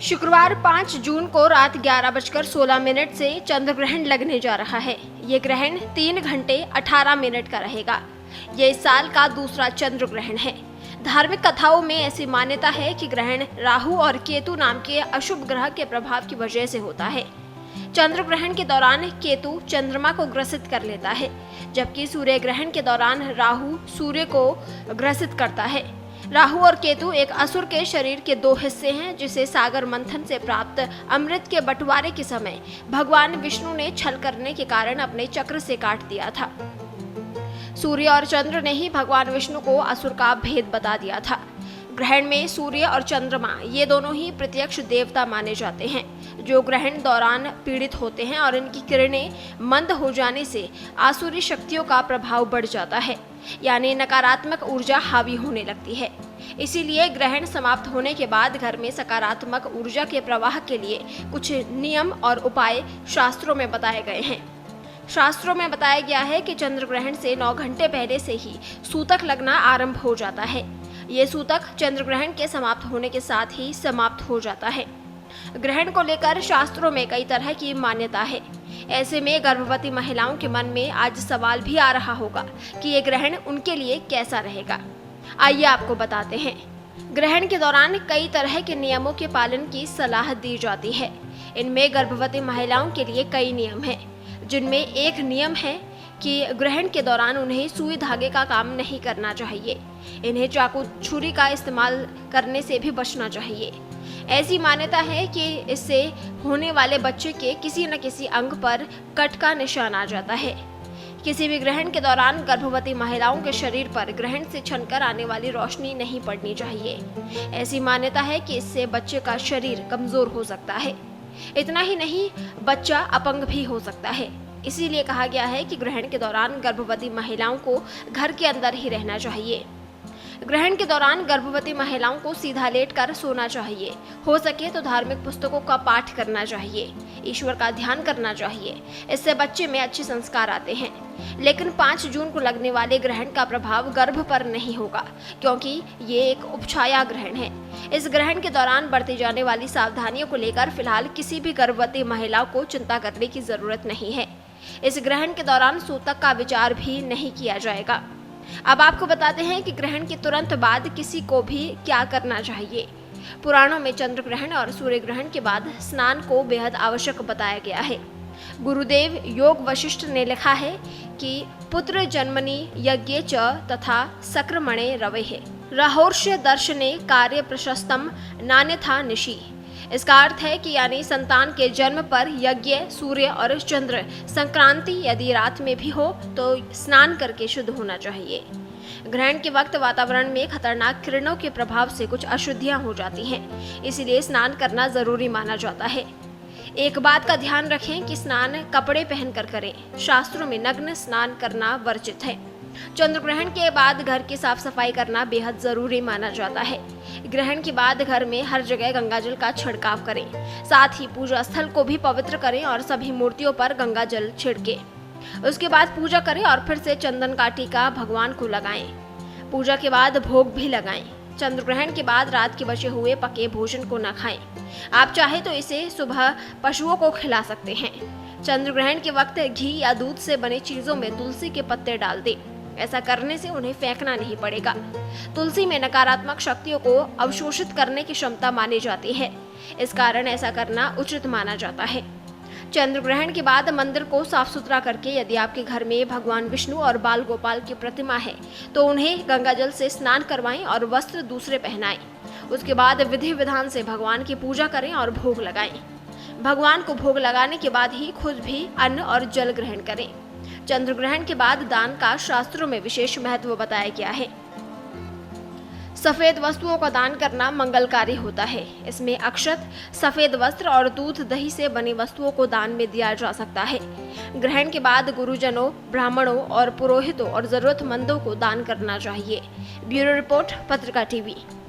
शुक्रवार 5 जून को रात 11:16 से चंद्र ग्रहण लगने जा रहा है। ये ग्रहण 3 घंटे 18 मिनट का रहेगा। ये इस साल का दूसरा चंद्र ग्रहण है। धार्मिक कथाओं में ऐसी मान्यता है कि ग्रहण राहु और केतु नाम के अशुभ ग्रह के प्रभाव की वजह से होता है। चंद्र ग्रहण के दौरान केतु चंद्रमा को ग्रसित कर लेता है, जबकि सूर्य ग्रहण के दौरान राहु सूर्य को ग्रसित करता है। राहु और केतु एक असुर के शरीर के दो हिस्से हैं, जिसे सागर मंथन से प्राप्त अमृत के बंटवारे के समय भगवान विष्णु ने छल करने के कारण अपने चक्र से काट दिया था। सूर्य और चंद्र ने ही भगवान विष्णु को असुर का भेद बता दिया था। ग्रहण में सूर्य और चंद्रमा ये दोनों ही प्रत्यक्ष देवता माने जाते हैं, जो ग्रहण दौरान पीड़ित होते हैं और इनकी किरणें मंद हो जाने से आसुरी शक्तियों का प्रभाव बढ़ जाता है, यानी नकारात्मक ऊर्जा हावी होने लगती है। इसीलिए ग्रहण समाप्त होने के बाद घर में सकारात्मक ऊर्जा के प्रवाह के लिए कुछ नियम और उपाय शास्त्रों में बताए गए हैं। शास्त्रों में बताया गया है कि चंद्र ग्रहण से 9 घंटे पहले से ही सूतक लगना आरंभ हो जाता है। ये सूतक चंद्र ग्रहण के समाप्त होने के साथ ही समाप्त हो जाता है। ग्रहण को लेकर शास्त्रों में कई तरह की मान्यता है। ऐसे में गर्भवती महिलाओं के मन में आज सवाल भी आ रहा होगा कि ये ग्रहण उनके लिए कैसा रहेगा। आइए आपको बताते हैं। ग्रहण के दौरान कई तरह के नियमों के पालन की सलाह दी जाती है। इनमें गर्भवती महिलाओं के लिए कई नियम हैं, जिनमें एक नियम है कि ग्रहण के दौरान उन्हें सुई धागे का काम नहीं करना चाहिए। इन्हें चाकू छुरी का इस्तेमाल करने से भी बचना चाहिए। ऐसी मान्यता है कि इससे होने वाले बच्चे के किसी न किसी अंग पर कट का निशान आ जाता है। किसी भी ग्रहण के दौरान गर्भवती महिलाओं के शरीर पर ग्रहण से छनकर आने वाली रोशनी नहीं पड़नी चाहिए। ऐसी मान्यता है कि इससे बच्चे का शरीर कमजोर हो सकता है। इतना ही नहीं, बच्चा अपंग भी हो सकता है। इसीलिए कहा गया है कि ग्रहण के दौरान गर्भवती महिलाओं को घर के अंदर ही रहना चाहिए। ग्रहण के दौरान गर्भवती महिलाओं को सीधा लेटकर सोना चाहिए। हो सके तो धार्मिक पुस्तकों का पाठ करना चाहिए, ईश्वर का ध्यान करना चाहिए। इससे बच्चे में अच्छे संस्कार आते हैं। लेकिन 5 जून को लगने वाले ग्रहण का प्रभाव गर्भ पर नहीं होगा, क्योंकि ये एक उपछाया ग्रहण है। इस ग्रहण के दौरान बरती जाने वाली सावधानियों को लेकर फिलहाल किसी भी गर्भवती महिला को चिंता करने की जरूरत नहीं है। इस ग्रहण के दौरान सूतक का विचार भी नहीं किया जाएगा। अब आपको बताते हैं कि ग्रहण के तुरंत बाद किसी को भी क्या करना चाहिए। पुराणों में चंद्र ग्रहण और सूर्य ग्रहण के बाद स्नान को बेहद आवश्यक बताया गया है। गुरुदेव योग वशिष्ठ ने लिखा है कि पुत्र जन्मनि यज्ञे च तथा सक्रमणे रवेः राहोर्ष्य दर्शने कार्य प्रशस्तम नान्यथा निशि। इसका अर्थ है कि यानी संतान के जन्म पर यज्ञ, सूर्य और चंद्र संक्रांति यदि रात में भी हो तो स्नान करके शुद्ध होना चाहिए। ग्रहण के वक्त वातावरण में खतरनाक किरणों के प्रभाव से कुछ अशुद्धियां हो जाती हैं, इसलिए स्नान करना जरूरी माना जाता है। एक बात का ध्यान रखें कि स्नान कपड़े पहनकर करें। शास्त्रों में नग्न स्नान करना वर्जित है। चंद्र ग्रहण के बाद घर की साफ सफाई करना बेहद जरूरी माना जाता है। ग्रहण के बाद घर में हर जगह गंगाजल का छिड़काव करें। साथ ही पूजा स्थल को भी पवित्र करें और सभी मूर्तियों पर गंगाजल छिड़कें। उसके बाद पूजा करें और फिर से चंदन का टीका भगवान को लगाएं। पूजा के बाद भोग भी लगाएं। चंद्र ग्रहण के बाद रात के बचे हुए पके भोजन को न खाएं। आप चाहे तो इसे सुबह पशुओं को खिला सकते हैं। चंद्र ग्रहण के वक्त घी या दूध से बनी चीजों में तुलसी के पत्ते डाल दें। ऐसा करने से उन्हें फेंकना नहीं पड़ेगा। तुलसी में नकारात्मक शक्तियों को अवशोषित करने की क्षमता मानी जाती है। इस कारण ऐसा करना उचित माना जाता है। चंद्र ग्रहण के बाद मंदिर को साफ सुथरा करके यदि आपके घर में भगवान विष्णु और बाल गोपाल की प्रतिमा है तो उन्हें गंगाजल से स्नान करवाएं और वस्त्र दूसरे पहनाएं। उसके बाद विधि विधान से भगवान की पूजा करें और भोग लगाएं। भगवान को भोग लगाने के बाद ही खुद भी अन्न और जल ग्रहण करें। चंद्र ग्रहण के बाद दान का शास्त्रों में विशेष महत्व बताया गया है। सफेद वस्तुओं का दान करना मंगलकारी होता है। इसमें अक्षत, सफेद वस्त्र और दूध दही से बनी वस्तुओं को दान में दिया जा सकता है। ग्रहण के बाद गुरुजनों, ब्राह्मणों और पुरोहितों और जरूरतमंदों को दान करना चाहिए। ब्यूरो रिपोर्ट, पत्रिका टीवी।